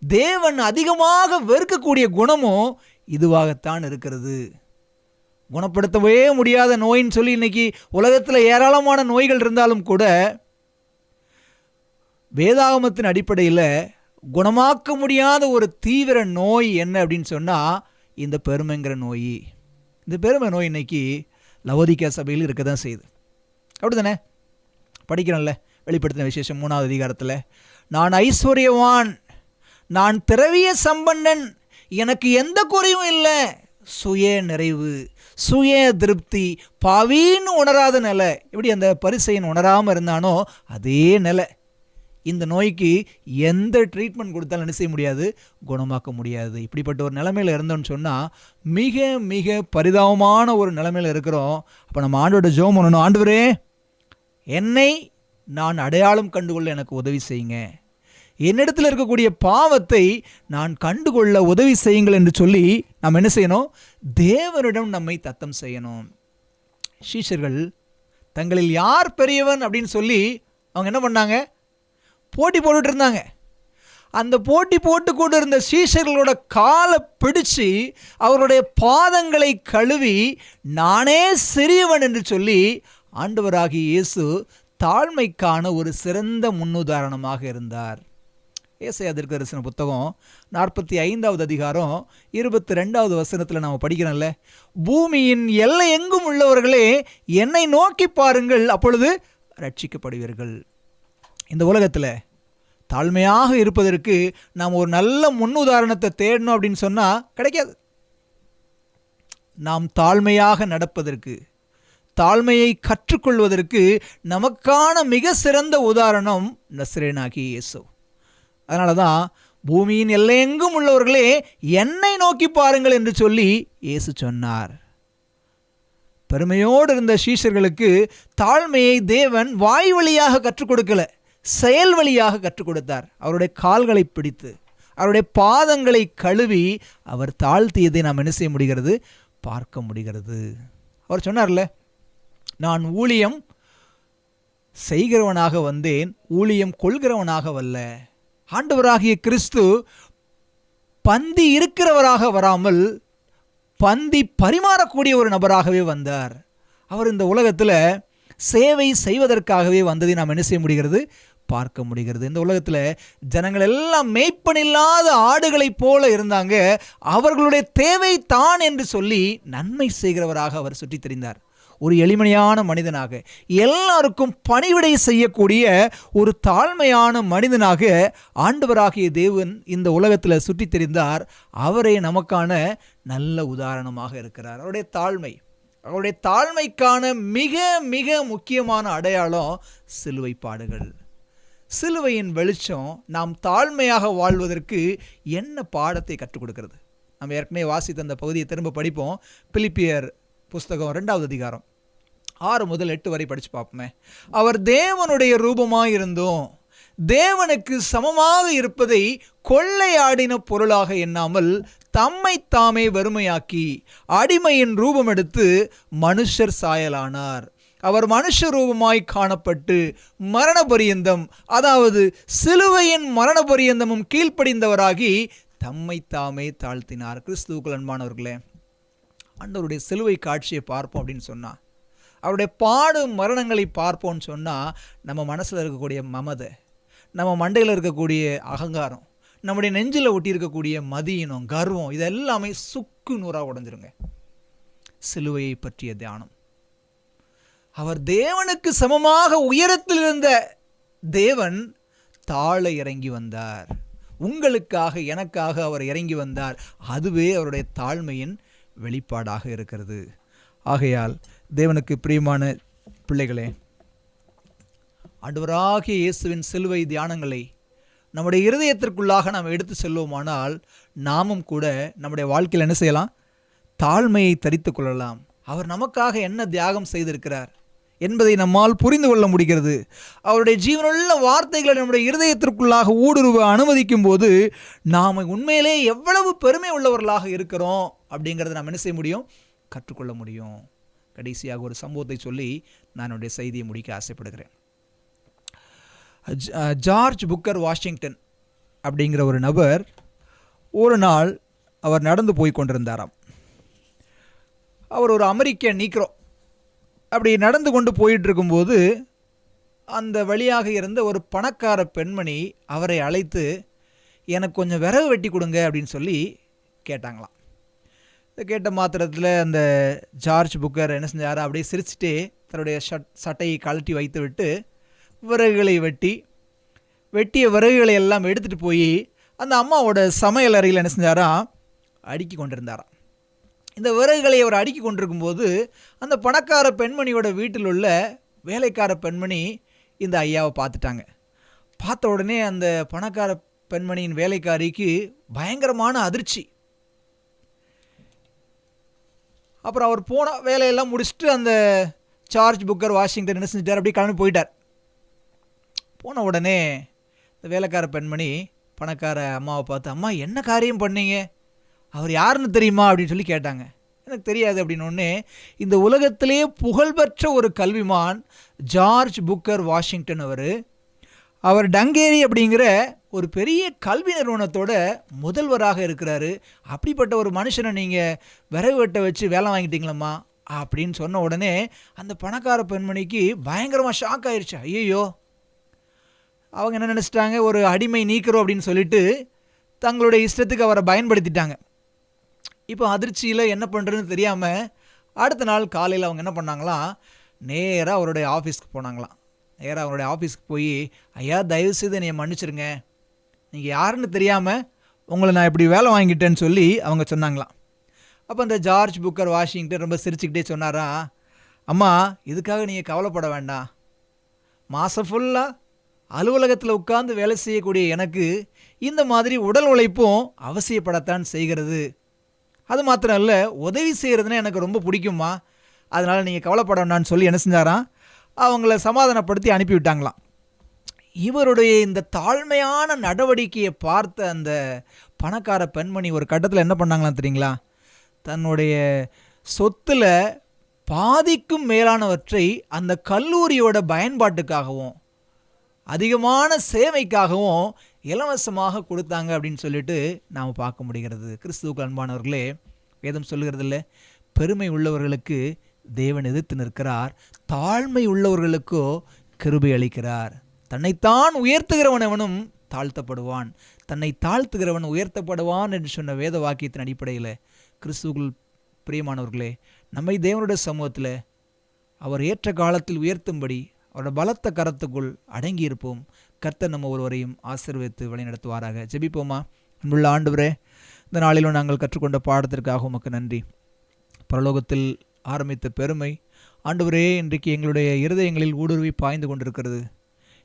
தேவன் அதிகமாக வெறுக்கக்கூடிய குணமும் இதுவாகத்தான் இருக்கிறது. குணப்படுத்தவே முடியாத நோயின்னு சொல்லி இன்னைக்கு உலகத்தில் ஏராளமான நோய்கள் இருந்தாலும் கூட வேதாகமத்தின் அடிப்படையில் குணமாக்க முடியாத ஒரு தீவிர நோய் என்ன அப்படின்னு சொன்னால் இந்த பெருமைங்கிற நோய். இந்த பெருமை நோய் இன்னைக்கு லவோதிக்கா சபையில் இருக்க தான் செய்யுது. அப்படி தானே? படிக்கிறோம்ல, வெளிப்படுத்தின விசேஷம் 3ஆவது அதிகாரத்தில், நான் ஐஸ்வர்யவான், நான் திரவிய சம்பன்னன், எனக்கு எந்த குறையும் இல்லை, சுய நிறைவு, சுய திருப்தி, பாவின்னு உணராத நிலை. இப்படி அந்த பரிசையன் உணராமல் இருந்தானோ அதே நிலை. இந்த நோய்க்கு எந்த ட்ரீட்மெண்ட் கொடுத்தாலும் என்ன செய்ய முடியாது? குணமாக்க முடியாது. இப்படிப்பட்ட ஒரு நிலைமையில் இருந்தோன்னு சொன்னால் மிக மிக பரிதாபமான ஒரு நிலைமையில் இருக்கிறோம். அப்போ நம்ம ஆண்டோட ஜெபம் பண்ணணும், ஆண்டவரே என்னை நான் அடையாளம் கண்டுகொள்ள எனக்கு உதவி செய்யுங்க, என்னிடத்தில் இருக்கக்கூடிய பாவத்தை நான் கண்டுகொள்ள உதவி செய்யுங்கள் என்று சொல்லி நாம் என்ன செய்யணும்? தேவனிடம் நம்மை தத்தம் செய்யணும். சீஷர்கள் தங்களில் யார் பெரியவன் அப்படின்னு சொல்லி அவங்க என்ன பண்ணாங்க? போட்டி போட்டுட்டு இருந்தாங்க. அந்த போட்டி போட்டு கொண்டு இருந்த சீஷர்களோட காலை பிடிச்சு அவருடைய பாதங்களை கழுவி நானே சிறியவன் என்று சொல்லி ஆண்டவராகிய இயேசு தாழ்மைக்கான ஒரு சிறந்த முன்னுதாரணமாக இருந்தார். ஏசாயா தீர்க்கதரிசன புத்தகம் 45வது அதிகாரம் 22வது வசனத்தில் நாம் படிக்கிறோம்ல, பூமியின் எல்லை எங்கும் உள்ளவர்களே என்னை நோக்கி பாருங்கள், அப்பொழுது ரட்சிக்கப்படுவீர்கள். இந்த உலகத்தில் தாழ்மையாக இருப்பதற்கு நாம் ஒரு நல்ல முன்னுதாரணத்தை தேடணும் அப்படின்னு சொன்னால் கிடைக்காது. நாம் தாழ்மையாக நடப்பதற்கு, தாழ்மையை கற்றுக்கொள்வதற்கு நமக்கான மிக சிறந்த உதாரணம் நசரேயனாகிய இயேசு. அதனால தான் பூமியின் எல்லையெங்கும் உள்ளவர்களே என்னை நோக்கி பாருங்கள் என்று சொல்லி இயேசு சொன்னார். பெருமையோடு இருந்த சீஷர்களுக்கு தாழ்மையை தேவன் வாய் வழியாக கற்றுக் கொடுக்கல, செயல் வழியாக கற்றுக் கொடுத்தார். அவருடைய கால்களை பிடித்து அவருடைய பாதங்களை கழுவி அவர் தாழ்த்தியதை நாம் என்ன செய்ய முடிகிறது? பார்க்க முடிகிறது. அவர் சொன்னார்ல, நான் ஊழியம் செய்கிறவனாக வந்தேன், ஊழியம் கொள்கிறவனாக வல்ல. ஆண்டவராகிய கிறிஸ்து பந்தி இருக்கிறவராக வராமல் பந்தி பரிமாறக்கூடிய ஒரு நபராகவே வந்தார். அவர் இந்த உலகத்தில் சேவை செய்வதற்காகவே வந்ததை நாம் என்ன செய்ய முடிகிறது? பார்க்க முடிகிறது. இந்த உலகத்தில் ஜனங்கள் எல்லாம் மேய்ப்பனில்லாத ஆடுகளைப் போல இருந்தாங்க. அவர்களுடைய தேவை தான் என்று சொல்லி நன்மை செய்கிறவராக அவர் சுற்றித் திரிந்தார். ஒரு எளிமையான மனிதனாக, எல்லாருக்கும் பணிவிடை செய்யக்கூடிய ஒரு தாழ்மையான மனிதனாக ஆண்டவராகிய தேவன் இந்த உலகத்தில் சுற்றித் திரிந்தார். அவரே நமக்கான நல்ல உதாரணமாக இருக்கிறார். அவருடைய தாழ்மை, அவருடைய தாழ்மைக்கான மிக மிக முக்கியமான அடையாளம் சிலுவை பாடுகள். சிலுவையின் வெளிச்சம் நாம் தாழ்மையாக வாழ்வதற்கு என்ன பாடத்தை கற்றுக் கொடுக்கிறது? நம்ம ஏற்கனவே வாசித்த அந்த பகுதியை திரும்ப படிப்போம். பிலிப்பியர் புஸ்தகம் 2வது அதிகாரம் 6 முதல் 8 வரை படித்து பார்ப்போமே. அவர் தேவனுடைய ரூபமாயிருந்தும் தேவனுக்கு சமமாக இருப்பதை கொள்ளையாடின பொருளாக எண்ணாமல் தம்மை தாமே வெறுமையாக்கி அடிமையின் ரூபம் எடுத்து மனுஷர் சாயலானார். அவர் மனுஷ ரூபமாய் காணப்பட்டு மரண பரியந்தம், அதாவது சிலுவையின் மரண பரியந்தமும் கீழ்ப்படிந்தவராகி தம்மை தாமே தாழ்த்தினார். கிறிஸ்துவுக்குள் அன்பானவர்களே, ஆண்டவருடைய சிலுவை காட்சியை பார்ப்போம் அப்படின்னு சொன்னால், அவருடைய பாடு மரணங்களை பார்ப்போம்னு சொன்னால், நம்ம மனசில் இருக்கக்கூடிய மமதை, நம்ம மண்டையில் இருக்கக்கூடிய அகங்காரம், நம்முடைய நெஞ்சில் ஒட்டி இருக்கக்கூடிய மதியினம், கர்வம், இதெல்லாமே சுக்கு நூறாக உடைஞ்சிருங்க. சிலுவையை பற்றிய தியானம். அவர் தேவனுக்கு சமமாக உயரத்தில் இருந்த தேவன் தாழ இறங்கி வந்தார். உங்களுக்காக எனக்காக அவர் இறங்கி வந்தார். அதுவே அவருடைய தாழ்மையின் வெளிப்பாடாக இருக்கிறது. ஆகையால் தேவனுக்கு பிரியமான பிள்ளைகளே, ஆண்டவராகிய இயேசுவின் சிலுவை தியானங்களை நம்முடைய இருதயத்திற்குள்ளாக நாம் எடுத்து செல்வோமானால், நாமும் கூட நம்முடைய வாழ்க்கையில் என்ன செய்யலாம்? தாழ்மையை தரித்து கொள்ளலாம். அவர் நமக்காக என்ன தியாகம் செய்திருக்கிறார் என்பதை நம்மால் புரிந்து கொள்ள முடிகிறது. அவருடைய ஜீவனுள்ள வார்த்தைகளை நம்முடைய இருதயத்திற்குள்ளாக ஊடுருவ அனுமதிக்கும் போது நாம் உண்மையிலே எவ்வளவு பெருமை உள்ளவர்களாக இருக்கிறோம் அப்படிங்கிறத நாம் என்ன செய்ய முடியும்? கற்றுக்கொள்ள முடியும். கடைசியாக ஒரு சம்பவத்தை சொல்லி நான் என்னுடைய செய்தியை முடிக்க ஆசைப்படுகிறேன். ஜார்ஜ் புக்கர் வாஷிங்டன் அப்படிங்கிற ஒரு நபர் ஒரு நாள் அவர் நடந்து போய் கொண்டிருந்தாராம். அவர் ஒரு அமெரிக்க நீக்ரோ. அப்படி நடந்து கொண்டு போயிட்டு இருக்கும்போது அந்த வழியாக இருந்த ஒரு பணக்கார பெண்மணி அவரை அழைத்து, எனக்கு கொஞ்சம் விறகு வெட்டி கொடுங்க அப்படின்னு சொல்லி கேட்டாங்களாம். இதை கேட்ட மாத்திரத்தில் அந்த ஜார்ஜ் புக்கர் என்ன செஞ்சார்? அப்படியே சிரிச்சுட்டே தன்னுடைய சட்டையை கழட்டி வைத்து விட்டு விறகுகளை வெட்டிய விறகுகளை எல்லாம் எடுத்துகிட்டு போய் அந்த அம்மாவோட சமையல் அறையில் என்ன செஞ்சாராம்? அடுக்கி கொண்டிருந்தாராம். இந்த விறகுகளை அவர் அடுக்கி கொண்டிருக்கும்போது அந்த பணக்கார பெண்மணியோட வீட்டில் உள்ள வேலைக்கார பெண்மணி இந்த ஐயாவை பார்த்துட்டாங்க. பார்த்த உடனே அந்த பணக்கார பெண்மணியின் வேலைக்காரிக்கு பயங்கரமான அதிர்ச்சி. அப்புறம் அவர் போன வேலையெல்லாம் முடிச்சுட்டு அந்த ஜார்ஜ் புக்கர் வாஷிங்டன் என்ன செஞ்சிட்டார்? அப்படியே கிளம்பி போயிட்டார். போன உடனே இந்த வேலைக்கார பெண்மணி பணக்கார அம்மாவை பார்த்து, அம்மா என்ன காரியம் பண்ணீங்க, அவர் யாருன்னு தெரியுமா அப்படின்னு சொல்லி கேட்டாங்க. எனக்கு தெரியாது அப்படின்னோடனே, இந்த உலகத்திலேயே புகழ்பெற்ற ஒரு கல்விமான் ஜார்ஜ் புக்கர் வாஷிங்டன் அவர் டங்கேரி அப்படிங்கிற ஒரு பெரிய கல்வி நிறுவனத்தோட முதல்வராக இருக்கிறாரு. அப்படிப்பட்ட ஒரு மனுஷனை நீங்கள் விறகு வெட்ட வச்சு வேலை வாங்கிட்டீங்களம்மா அப்படின்னு சொன்ன உடனே அந்த பணக்கார பெண்மணிக்கு பயங்கரமாக ஷாக் ஆயிடுச்சு. ஐயோ, அவங்க என்ன நினச்சிட்டாங்க, ஒரு அடிமை நீக்கிறோம் அப்படின்னு சொல்லிட்டு தங்களுடைய இஷ்டத்துக்கு அவரை பயன்படுத்திட்டாங்க. இப்போ அதிர்ச்சியில் என்ன பண்ணுறதுன்னு தெரியாமல் அடுத்த நாள் காலையில் அவங்க என்ன பண்ணாங்களாம், நேராக அவருடைய ஆஃபீஸ்க்கு போனாங்களாம். நேராக அவருடைய ஆஃபீஸ்க்கு போய், ஐயா தயவுசெய்து என்னை மன்னிச்சிருங்க, நீங்கள் யாருன்னு தெரியாமல் உங்களை நான் இப்படி வேலை வாங்கிட்டேன்னு சொல்லி அவங்க சொன்னாங்களாம். அப்போ அந்த ஜார்ஜ் புக்கர் வாஷிங்டன் ரொம்ப சிரிச்சுக்கிட்டே சொன்னாரா, அம்மா இதுக்காக நீங்கள் கவலைப்பட வேண்டாம், மாதம் ஃபுல்லாக அலுவலகத்தில் உட்கார்ந்து வேலை செய்யக்கூடிய எனக்கு இந்த மாதிரி உடல் உழைப்பும் அவசியப்படத்தான் செய்கிறது. அது மாத்திரம் இல்லை, உதவி செய்கிறதுனா எனக்கு ரொம்ப பிடிக்குமா, அதனால் நீங்கள் கவலைப்பட வேண்டான்னு சொல்லி என்ன செஞ்சாராம், அவங்கள சமாதானப்படுத்தி அனுப்பிவிட்டாங்களாம். இவருடைய இந்த தாழ்மையான நடவடிக்கையை பார்த்த அந்த பணக்கார பெண்மணி ஒரு கட்டத்தில் என்ன பண்ணாங்களாம் தெரியுங்களா, தன்னுடைய சொத்தில் பாதிக்கும் மேலானவற்றை அந்த கல்லூரியோட பயன்பாட்டுக்காகவும் அதிகமான சேவைக்காகவும் இலவசமாக கொடுத்தாங்க அப்படின்னு சொல்லிட்டு நாம் பார்க்க முடிகிறது. கிறிஸ்துவுக்கு அன்பானவர்களே, வேதம் சொல்லுகிறதில்ல, பெருமை உள்ளவர்களுக்கு தேவன் எதிர்த்து நிற்கிறார், தாழ்மை உள்ளவர்களுக்கோ கிருபை அளிக்கிறார். தன்னைத்தான் உயர்த்துகிறவன் எவனும் தாழ்த்தப்படுவான், தன்னை தாழ்த்துகிறவன் உயர்த்தப்படுவான் என்று சொன்ன வேத வாக்கியத்தின் அடிப்படையில் கிறிஸ்துவுக்குள் பிரியமானவர்களே, நம்மை தேவனுடைய சமூகத்தில் அவர் ஏற்ற காலத்தில் உயர்த்தும்படி அவரோட பலத்த கரத்துக்குள் அடங்கியிருப்போம். கர்த்தர் நம்ம ஒருவரையும் ஆசீர்வதித்து வழிநடத்துவாராக. ஜெபிப்போமா. அன்புள்ள ஆண்டவரே, இந்த நாளிலும் நாங்கள் கற்றுக்கொண்ட பாடத்திற்காக உமக்கு நன்றி. பரலோகத்தில் ஆரம்பித்த பெருமை ஆண்டவரே இன்றைக்கு எங்களுடைய இருதயங்களில் ஊடுருவி பாய்ந்து கொண்டிருக்கிறது.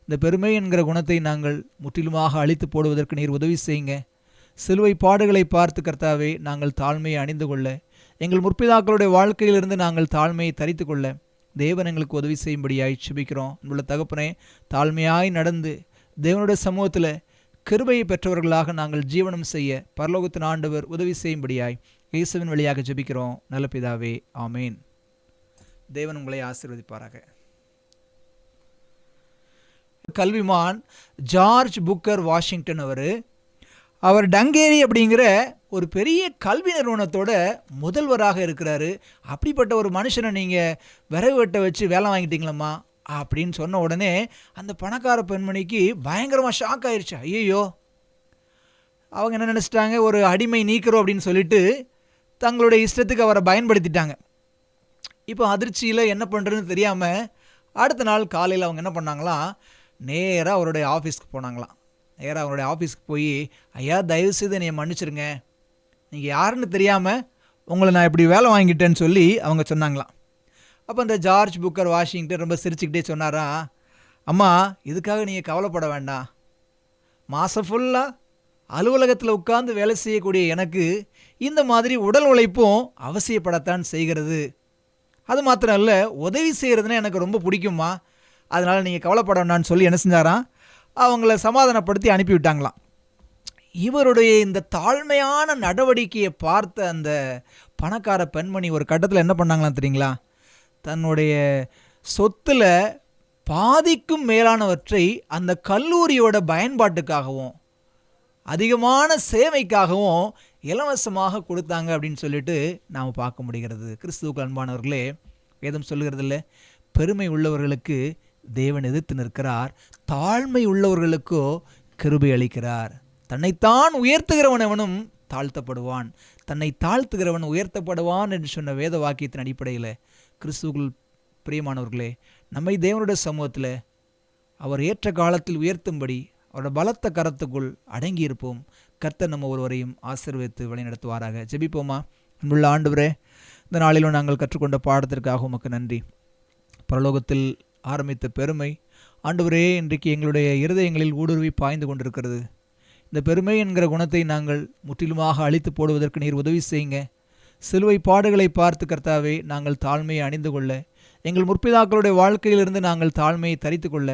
இந்த பெருமை என்கிற குணத்தை நாங்கள் முற்றிலுமாக அழித்து போடுவதற்கு நீர் உதவி செய்யுங்க. சிலுவை பாடுகளை பார்த்து கர்த்தாவே நாங்கள் தாழ்மையை அணிந்து கொள்ள, எங்கள் முற்பிதாக்களுடைய வாழ்க்கையிலிருந்து நாங்கள் தாழ்மையை தரித்து கொள்ள தேவன் எங்களுக்கு உதவி செய்யும்படியாய் ஜெபிக்கிறோம். உள்ள தகப்பனே, தாழ்மையாய் நடந்து தேவனுடைய சமூகத்தில் கிருபையை பெற்றவர்களாக நாங்கள் ஜீவனம் செய்ய பரலோகத்தின் ஆண்டவர் உதவி செய்யும்படியாய் இயேசுவின் வழியாக ஜெபிக்கிறோம் நல்ல பிதாவே, ஆமேன். தேவன் உங்களை ஆசீர்வதிப்பாராக. கல்விமான் ஜார்ஜ் புக்கர் வாஷிங்டன் அவர் டங்கேரி அப்படிங்கிற ஒரு பெரிய கல்வி நிறுவனத்தோட முதல்வராக இருக்கிறாரு. அப்படிப்பட்ட ஒரு மனுஷனை நீங்கள் விறகு வெட்ட வச்சு வேலை வாங்கிட்டீங்களம்மா அப்படின்னு சொன்ன உடனே அந்த பணக்கார பெண்மணிக்கு பயங்கரமாக ஷாக் ஆயிடுச்சு. ஐயோ, அவங்க என்ன நினச்சிட்டாங்க, ஒரு அடிமை நீக்கிறோம் அப்படின்னு சொல்லிட்டு தங்களுடைய இஷ்டத்துக்கு அவரை பயன்படுத்திட்டாங்க. இப்போ அதிர்ச்சியில் என்ன பண்ணுறதுன்னு தெரியாமல் அடுத்த நாள் காலையில் அவங்க என்ன பண்ணாங்களாம், நேராக அவருடைய ஆஃபீஸ்க்கு போனாங்களாம். நேராக அவருடைய ஆஃபீஸ்க்கு போய், ஐயா தயவுசெய்து என்னை மன்னிச்சிருங்க, நீங்கள் யாருன்னு தெரியாமல் உங்களை நான் இப்படி வேலை வாங்கிட்டேன்னு சொல்லி அவங்க சொன்னாங்களாம். அப்போ அந்த ஜார்ஜ் புக்கர் வாஷிங்டன் ரொம்ப சிரிச்சுக்கிட்டே சொன்னாரா, அம்மா இதுக்காக நீங்கள் கவலைப்பட வேண்டாம், மாதம் ஃபுல்லாக அலுவலகத்தில் உட்கார்ந்து வேலை செய்யக்கூடிய எனக்கு இந்த மாதிரி உடல் உழைப்பும் அவசியப்படத்தான் செய்கிறது. அது மாத்திரம் இல்லை, உதவி செய்கிறதுனா எனக்கு ரொம்ப பிடிக்குமா, அதனால் நீங்கள் கவலைப்பட வேண்டான்னு சொல்லி என்ன செஞ்சாராம், அவங்கள சமாதானப்படுத்தி அனுப்பிவிட்டாங்களாம். இவருடைய இந்த தாழ்மையான நடவடிக்கையை பார்த்த அந்த பணக்கார பெண்மணி ஒரு கட்டத்தில் என்ன பண்ணாங்களாம் தெரியுங்களா, தன்னுடைய சொத்தில் பாதிக்கும் மேலானவற்றை அந்த கல்லூரியோட பயன்பாட்டுக்காகவும் அதிகமான சேவைக்காகவும் இலவசமாக கொடுத்தாங்க அப்படின்னு சொல்லிட்டு நாம் பார்க்க முடிகிறது. கிறிஸ்துவுக்கு அன்பானவர்களே, வேதம் சொல்லுகிறதில்ல, பெருமை உள்ளவர்களுக்கு தேவன் எதிர்த்து நிற்கிறார், தாழ்மை உள்ளவர்களுக்கோ கிருபை அளிக்கிறார். தன்னைத்தான் உயர்த்துகிறவன் எவனும் தாழ்த்தப்படுவான், தன்னை தாழ்த்துகிறவன் உயர்த்தப்படுவான் என்று சொன்ன வேத வாக்கியத்தின் அடிப்படையில் கிறிஸ்துவுக்குள் பிரியமானவர்களே, நம்மை தேவனுடைய சமூகத்தில் அவர் ஏற்ற காலத்தில் உயர்த்தும்படி அவரோட பலத்த கரத்துக்குள் அடங்கியிருப்போம். கர்த்தர் நம்ம ஒருவரையும் ஆசீர்வதித்து வழிநடத்துவாராக. ஜெபிப்போமா. அன்புள்ள ஆண்டவரே, இந்த நாளிலும் நாங்கள் கற்றுக்கொண்ட பாடத்திற்காக உமக்கு நன்றி. பரலோகத்தில் ஆரம்பித்த பெருமை ஆண்டவரே இன்றைக்கு எங்களுடைய இருதயங்களில் ஊடுருவி பாய்ந்து கொண்டிருக்கிறது. இந்த பெருமை என்கிற குணத்தை நாங்கள் முற்றிலுமாக அழித்து போடுவதற்கு நீர் உதவி செய்யுங்க. சிலுவை பாடுகளை பார்த்து கர்த்தாவே நாங்கள் தாழ்மையை அணிந்து கொள்ள, எங்கள் முற்பிதாக்களுடைய வாழ்க்கையிலிருந்து நாங்கள் தாழ்மையை தரித்து கொள்ள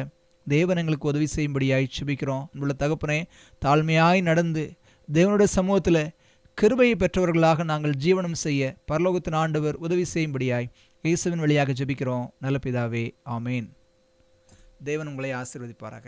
தேவன் எங்களுக்கு உதவி செய்யும்படியாய் ஜெபிக்கிறோம். உள்ள தகப்பனே, தாழ்மையாய் நடந்து தேவனுடைய சமூகத்தில் கிருபையை பெற்றவர்களாக நாங்கள் ஜீவனம் செய்ய பரலோகத்தின் ஆண்டவர் உதவி செய்யும்படியாய் இயேசுவின் வழியாக ஜெபிக்கிறோம் நல்ல பிதாவே, ஆமேன். தேவன் உங்களை ஆசீர்வதிப்பாராக.